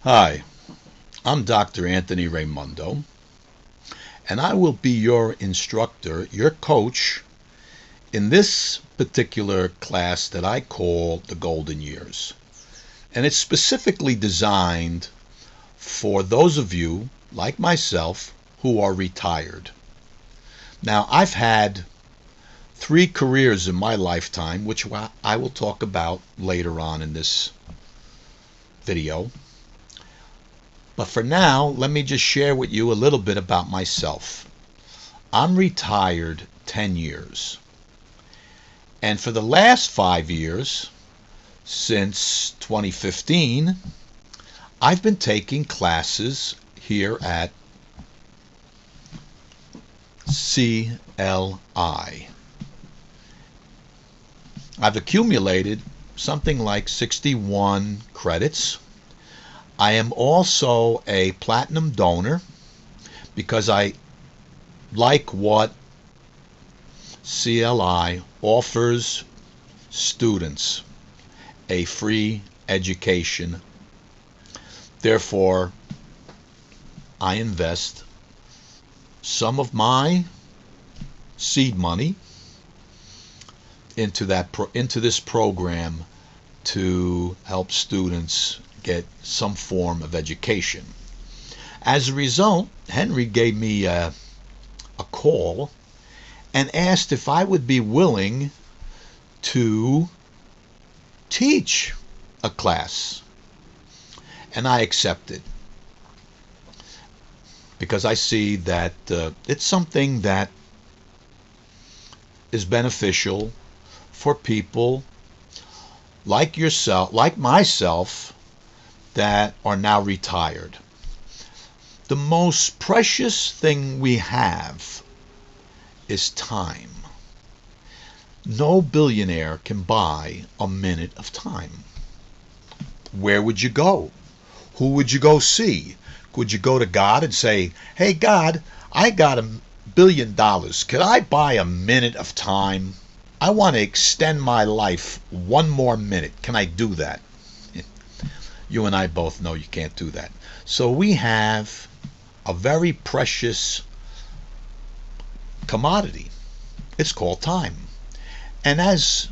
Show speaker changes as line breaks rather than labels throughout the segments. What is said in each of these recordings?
Hi, I'm Dr. Anthony Raimundo, and I will be your instructor, your coach, in this particular class that I call the Golden Years. And it's specifically designed for those of you, like myself, who are retired. Now, I've had 3 careers in my lifetime, which I will talk about later on in this video. But for now, let me just share with you a little bit about myself. I'm retired 10 years. And for the last 5 years, since 2015, I've been taking classes here at CLI. I've accumulated something like 61 credits. I am also a platinum donor because I like what CLI offers students, a free education. Therefore, I invest some of my seed money into this program to help students get some form of education. As a result, Henry gave me a call and asked if I would be willing to teach a class. And I accepted because I see that it's something that is beneficial for people like yourself, like myself, that are now retired. The most precious thing we have is time. No billionaire can buy a minute of time. Where would you go? Who would you go see? Would you go to God and say, "Hey God, I got $1 billion. Could I buy a minute of time? I want to extend my life 1 more minute. Can I do that?" You and I both know you can't do that. So we have a very precious commodity. It's called time. And as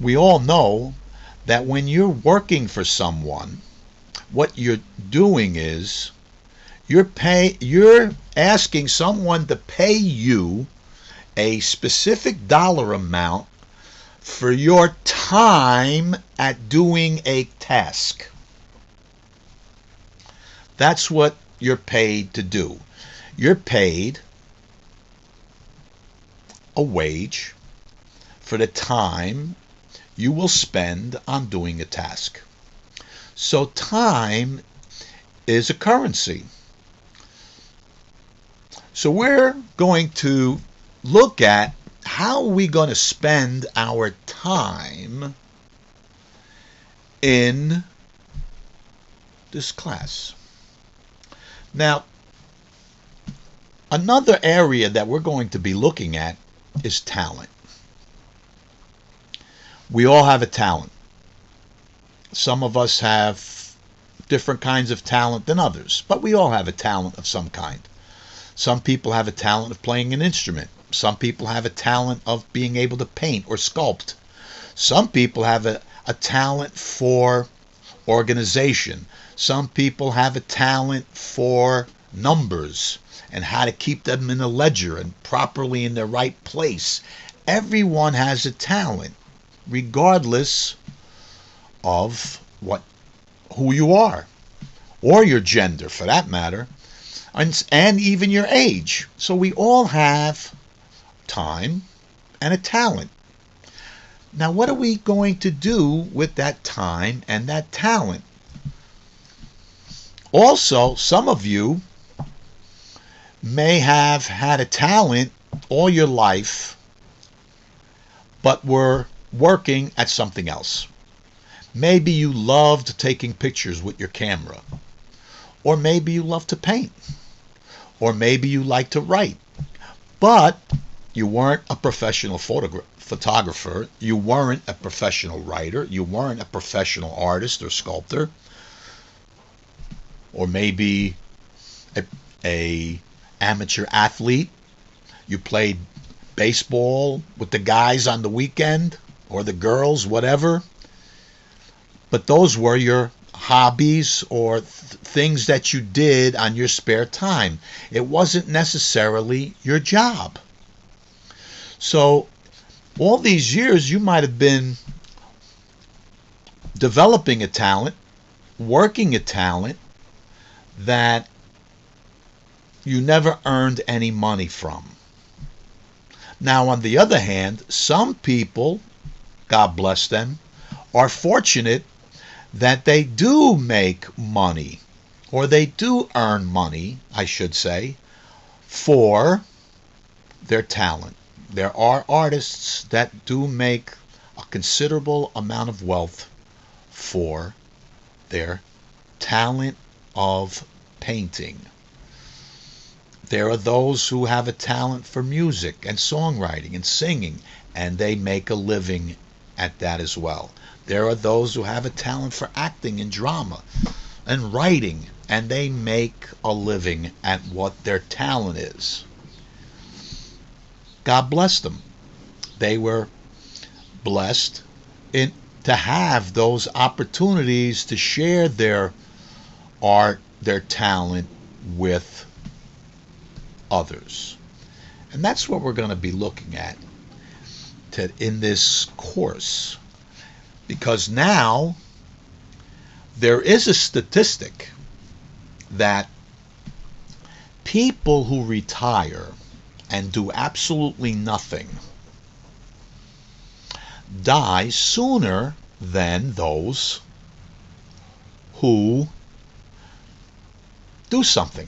we all know, that when you're working for someone, what you're doing is you're asking someone to pay you a specific dollar amount for your time at doing a task. That's what you're paid to do. You're paid a wage for the time you will spend on doing a task. So time is a currency. So we're going to look at how we're going to spend our time in this class. Now, another area that we're going to be looking at is talent. We all have a talent. Some of us have different kinds of talent than others, but we all have a talent of some kind. Some people have a talent of playing an instrument. Some people have a talent of being able to paint or sculpt. Some people have a talent for organization. Some people have a talent for numbers and how to keep them in a ledger and properly in the right place. Everyone has a talent, regardless of who you are, or your gender for that matter, and even your age. So we all have time and a talent. Now, what are we going to do with that time and that talent? Also, some of you may have had a talent all your life, but were working at something else. Maybe you loved taking pictures with your camera, or maybe you love to paint, or maybe you like to write, but you weren't a professional photographer, you weren't a professional writer, you weren't a professional artist or sculptor. or maybe a amateur athlete. You played baseball with the guys on the weekend, or the girls, whatever. But those were your hobbies or things that you did on your spare time. It wasn't necessarily your job. So all these years you might have been developing a talent, working a talent that you never earned any money from. Now, on the other hand, some people, God bless them, are fortunate that they do make money, or they do earn money, I should say, for their talent. There are artists that do make a considerable amount of wealth for their talent of painting. There are those who have a talent for music and songwriting and singing, and they make a living at that as well. There are those who have a talent for acting and drama and writing, and they make a living at what their talent is. God bless them. They were blessed to have those opportunities to share their art, their talent with others. And that's what we're going to be looking at in this course. Because now there is a statistic that people who retire and do absolutely nothing die sooner than those who do something.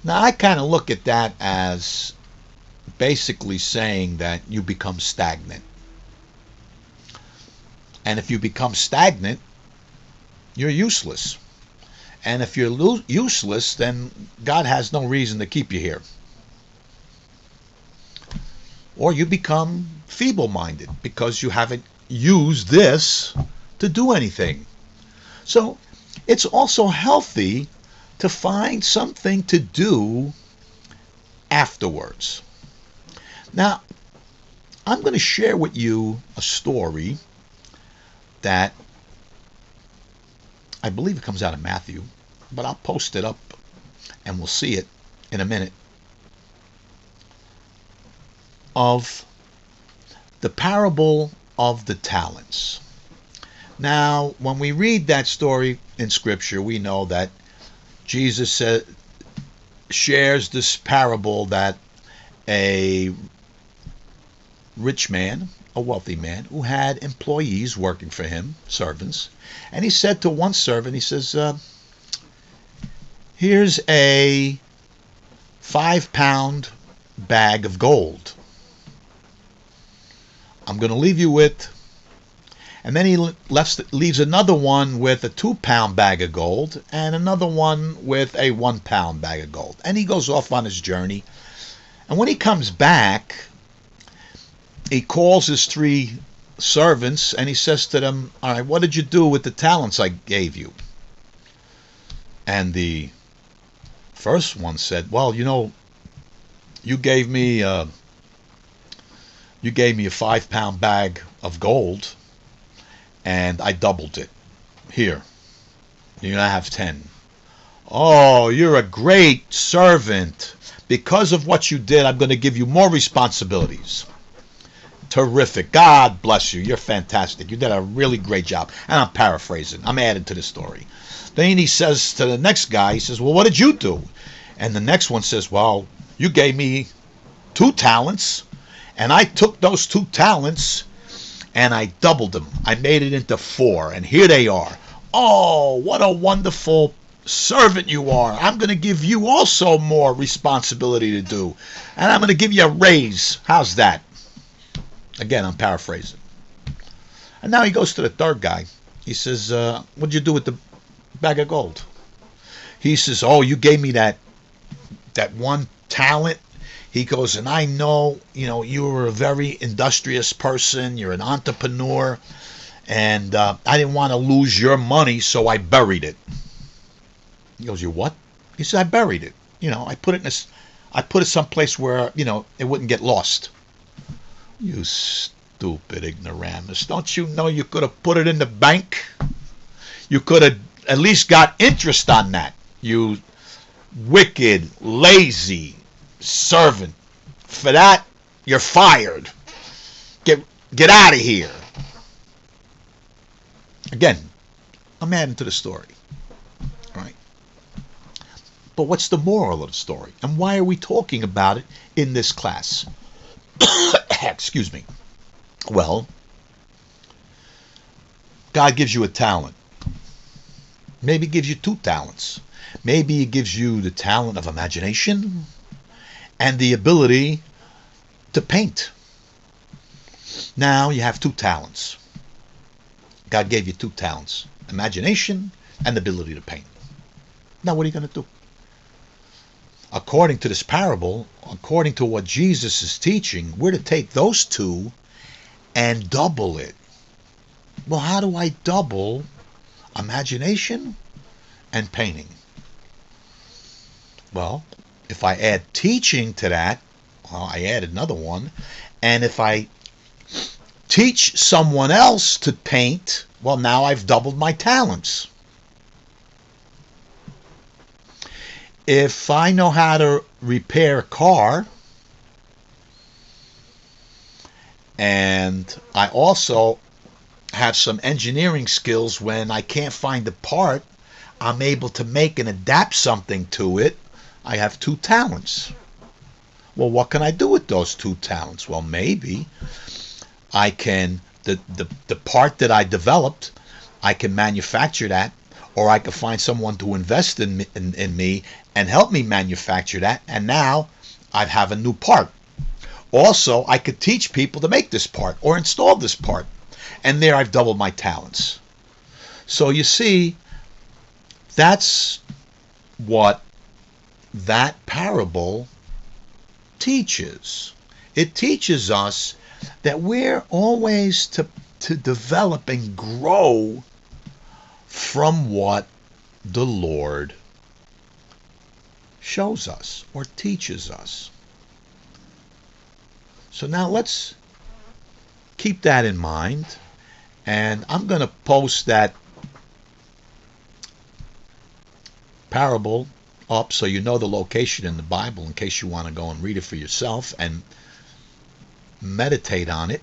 Now, I kind of look at that as basically saying that you become stagnant. And if you become stagnant, you're useless. And if you're useless, then God has no reason to keep you here. Or you become feeble-minded because you haven't used this to do anything. So it's also healthy to find something to do afterwards. Now, I'm going to share with you a story that I believe it comes out of Matthew, but I'll post it up and we'll see it in a minute, of the parable of the talents. Now, when we read that story in Scripture, we know that Jesus shares this parable that a rich man, a wealthy man, who had employees working for him, servants, and he said to one servant, he says, here's a 5-pound bag of gold. I'm going to leave you with, and then he leaves another one with a 2-pound bag of gold and another one with a 1-pound bag of gold. And he goes off on his journey. And when he comes back, he calls his 3 servants and he says to them, all right, what did you do with the talents I gave you? And the first one said, well, you gave me a 5-pound bag of gold and I doubled it. Here, you now have 10. Oh, you're a great servant. Because of what you did, I'm going to give you more responsibilities. Terrific. God bless you. You're fantastic. You did a really great job. And I'm paraphrasing. I'm adding to the story. Then he says to the next guy, he says, well, what did you do? And the next one says, well, you gave me 2 talents, and I took those 2 talents and I doubled them. I made it into 4, and here they are. Oh, what a wonderful servant you are. I'm going to give you also more responsibility to do, and I'm going to give you a raise. How's that? Again, I'm paraphrasing. And now he goes to the third guy. He says, what'd you do with the bag of gold? He says, oh, you gave me that 1 talent. He goes, and I know, you were a very industrious person. You're an entrepreneur. and I didn't want to lose your money, so I buried it. He goes, you what? He said, I buried it. I put it someplace where, it wouldn't get lost. You stupid ignoramus. Don't you know you could have put it in the bank? You could have at least got interest on that. You wicked, lazy servant. For that, you're fired. Get out of here. Again, I'm adding to the story. All right. But what's the moral of the story? And why are we talking about it in this class? Excuse me. Well, God gives you a talent. Maybe he gives you 2 talents. Maybe he gives you the talent of imagination and the ability to paint. Now you have 2 talents. God gave you 2 talents, imagination and the ability to paint. Now what are you going to do? According to this parable, according to what Jesus is teaching, we're to take those 2 and double it. Well, how do I double imagination and painting? Well, if I add teaching to that, well, I added another one. And if I teach someone else to paint, well, now I've doubled my talents. If I know how to repair a car, and I also have some engineering skills, when I can't find a part, I'm able to make and adapt something to it. I have 2 talents. Well, what can I do with those 2 talents? Well, maybe I can, the part that I developed, I can manufacture that, or I can find someone to invest in me and help me manufacture that, and now I have a new part. Also, I could teach people to make this part or install this part, and there I've doubled my talents. So you see, that's what that parable teaches. It teaches us that we're always to develop and grow from what the Lord shows us or teaches us. So now let's keep that in mind, and I'm going to post that parable up so you know the location in the Bible in case you want to go and read it for yourself and meditate on it.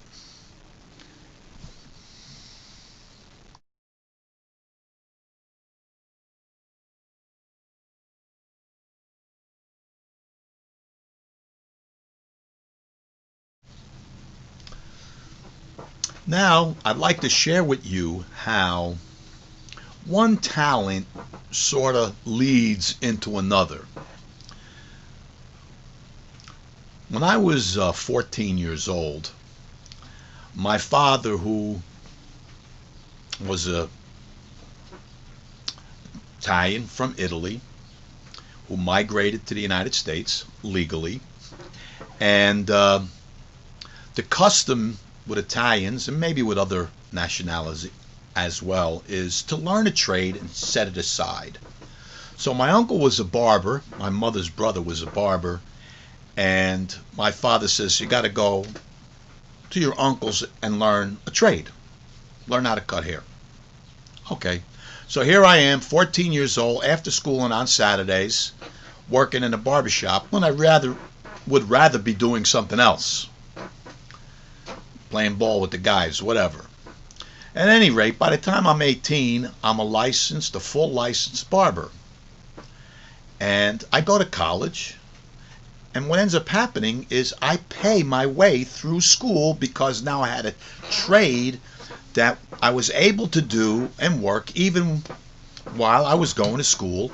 Now, I'd like to share with you how one talent sort of leads into another. When I was 14 years old, my father, who was a Italian from Italy, who migrated to the United States legally, and the custom with Italians, and maybe with other nationalities as well, is to learn a trade and set it aside. So my uncle was a barber, my mother's brother was a barber, and my father says, you got to go to your uncle's and learn a trade. Learn how to cut hair. Okay. So here I am, 14 years old, after school and on Saturdays, working in a barbershop when I would rather be doing something else. Playing ball with the guys, whatever. At any rate, by the time I'm 18, I'm a full licensed barber. And I go to college, and what ends up happening is I pay my way through school because now I had a trade that I was able to do and work even while I was going to school,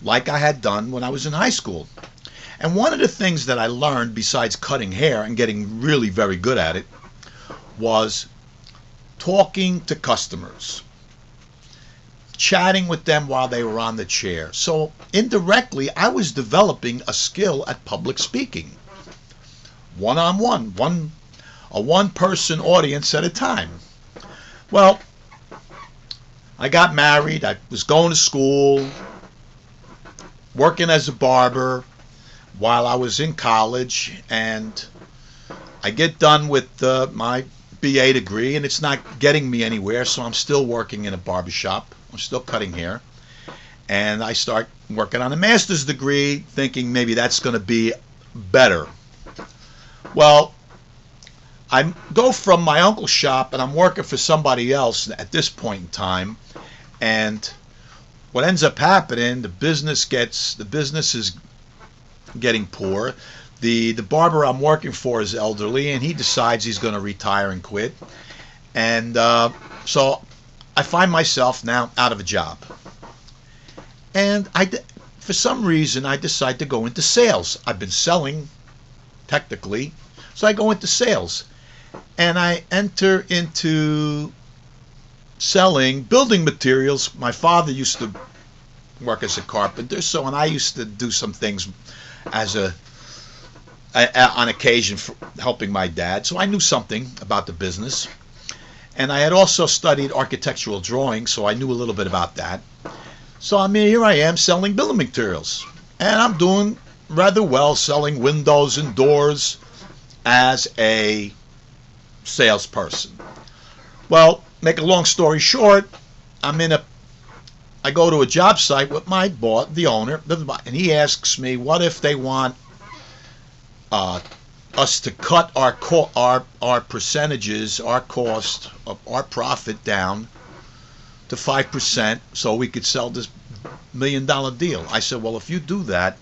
like I had done when I was in high school. And one of the things that I learned, besides cutting hair and getting really very good at it, was talking to customers, chatting with them while they were on the chair. So indirectly, I was developing a skill at public speaking, one-on-one, a one-person audience at a time. Well, I got married. I was going to school, working as a barber while I was in college, and I get done with my BA degree, and it's not getting me anywhere, so I'm still working in a barbershop. I'm still cutting hair. And I start working on a master's degree, thinking maybe that's going to be better. Well, I go from my uncle's shop, and I'm working for somebody else at this point in time. And what ends up happening, the business is getting poor. The barber I'm working for is elderly, and he decides he's going to retire and quit. And so I find myself now out of a job. And for some reason, I decide to go into sales. I've been selling, technically, so I go into sales. And I enter into selling building materials. My father used to work as a carpenter, and I used to do some things on occasion for helping my dad. So I knew something about the business. And I had also studied architectural drawing, so I knew a little bit about that. So here I am selling building materials. And I'm doing rather well selling windows and doors as a salesperson. Well, make a long story short, I go to a job site with my boss, the owner, and he asks me, what if they want us to cut our percentages, our cost, our profit down to 5% so we could sell this $1 million deal. I said, well, if you do that,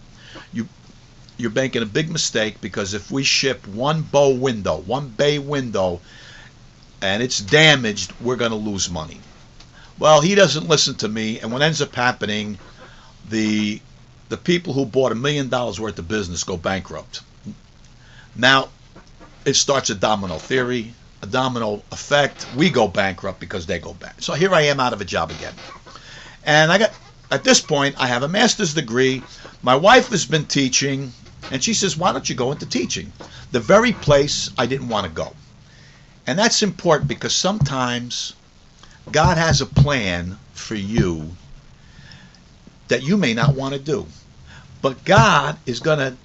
you're making a big mistake, because if we ship one bay window, and it's damaged, we're going to lose money. Well, he doesn't listen to me, and what ends up happening, the people who bought $1 million worth of business go bankrupt. Now, it starts a domino theory, a domino effect. We go bankrupt because they go bankrupt. So here I am out of a job again. And at this point, I have a master's degree. My wife has been teaching, and she says, why don't you go into teaching? The very place I didn't want to go. And that's important, because sometimes God has a plan for you that you may not want to do. But God is going to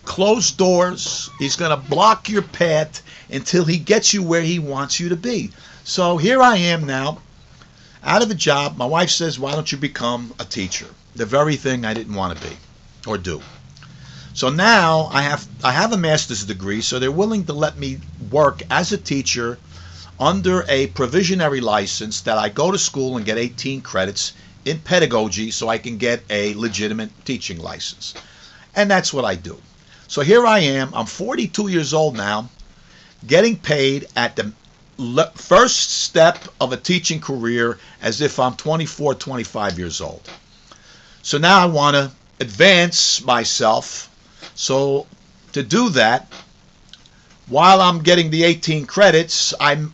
close doors. He's going to block your path until he gets you where he wants you to be. So here I am now, out of a job. My wife says, why don't you become a teacher? The very thing I didn't want to be or do. So now I have a master's degree, so they're willing to let me work as a teacher under a provisionary license that I go to school and get 18 credits in pedagogy so I can get a legitimate teaching license. And that's what I do. So here I am, I'm 42 years old now, getting paid at the first step of a teaching career as if I'm 24, 25 years old. So now I want to advance myself. So to do that, while I'm getting the 18 credits, I'm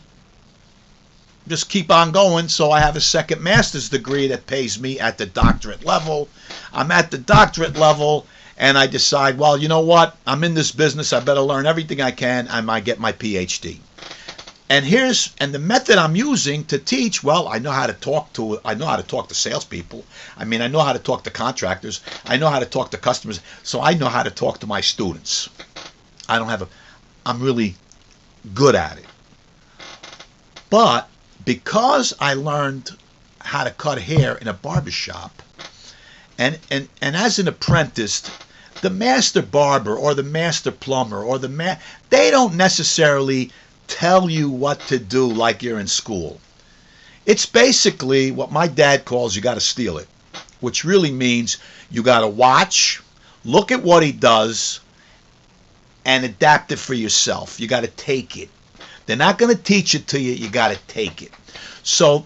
just keep on going. So I have a second master's degree that pays me at the doctorate level. I'm at the doctorate level, and I decide, well, you know what? I'm in this business. I better learn everything I can. I might get my PhD. And the method I'm using to teach, well, I know how to talk to salespeople. I know how to talk to contractors. I know how to talk to customers. So I know how to talk to my students. I'm really good at it. But because I learned how to cut hair in a barbershop, and as an apprentice, the master barber or the master plumber or they don't necessarily tell you what to do like you're in school. It's basically what my dad calls, you got to steal it, which really means you got to watch, look at what he does, and adapt it for yourself. You got to take it. They're not going to teach it to you. You got to take it. So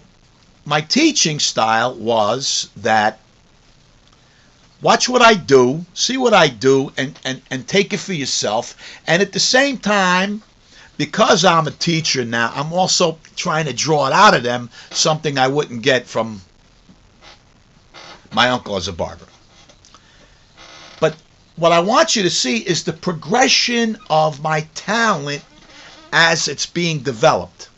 my teaching style was that watch what I do, see what I do, and take it for yourself. And at the same time, because I'm a teacher now, I'm also trying to draw it out of them, something I wouldn't get from my uncle as a barber. But what I want you to see is the progression of my talent as it's being developed.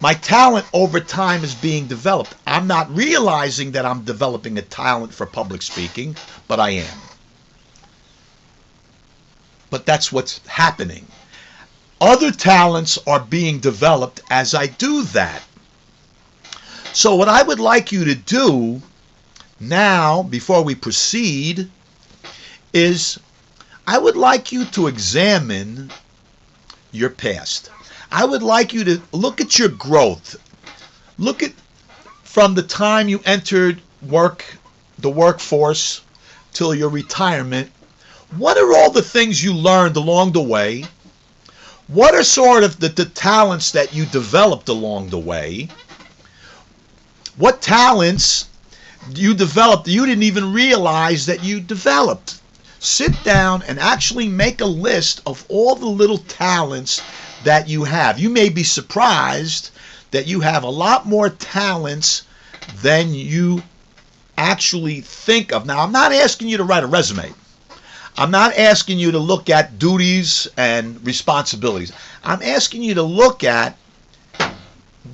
My talent over time is being developed. I'm not realizing that I'm developing a talent for public speaking, but I am. But that's what's happening. Other talents are being developed as I do that. So what I would like you to do now, before we proceed, is I would like you to examine your past. I would like you to look at your growth. Look at from the time you entered the workforce till your retirement. What are all the things you learned along the way? What are sort of the talents that you developed along the way? What talents you developed you didn't even realize that you developed? Sit down and actually make a list of all the little talents that you have. You may be surprised that you have a lot more talents than you actually think of. Now, I'm not asking you to write a resume. I'm not asking you to look at duties and responsibilities. I'm asking you to look at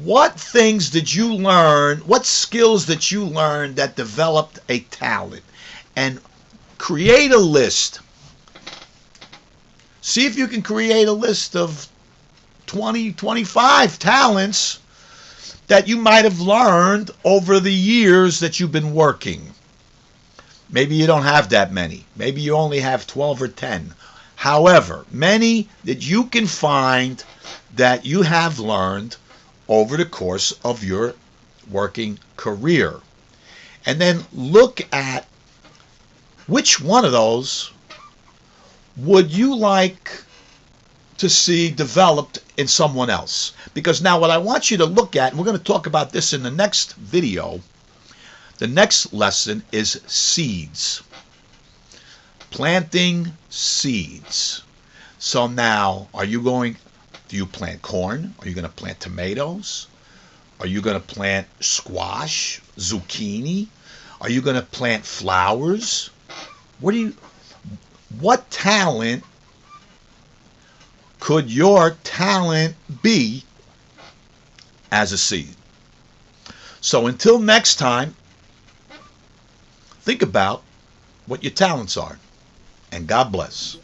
what things did you learn, what skills that you learned that developed a talent, and create a list. See if you can create a list of 20, 25 talents that you might have learned over the years that you've been working. Maybe you don't have that many. Maybe you only have 12 or 10. However, many that you can find that you have learned over the course of your working career. And then look at which one of those would you like to see developed in someone else. Because now what I want you to look at, and we're going to talk about this in the next video, the next lesson is seeds. Planting seeds. So now, do you plant corn? Are you going to plant tomatoes? Are you going to plant squash, zucchini? Are you going to plant flowers? What talent could your talent be as a seed? So until next time, think about what your talents are. And God bless.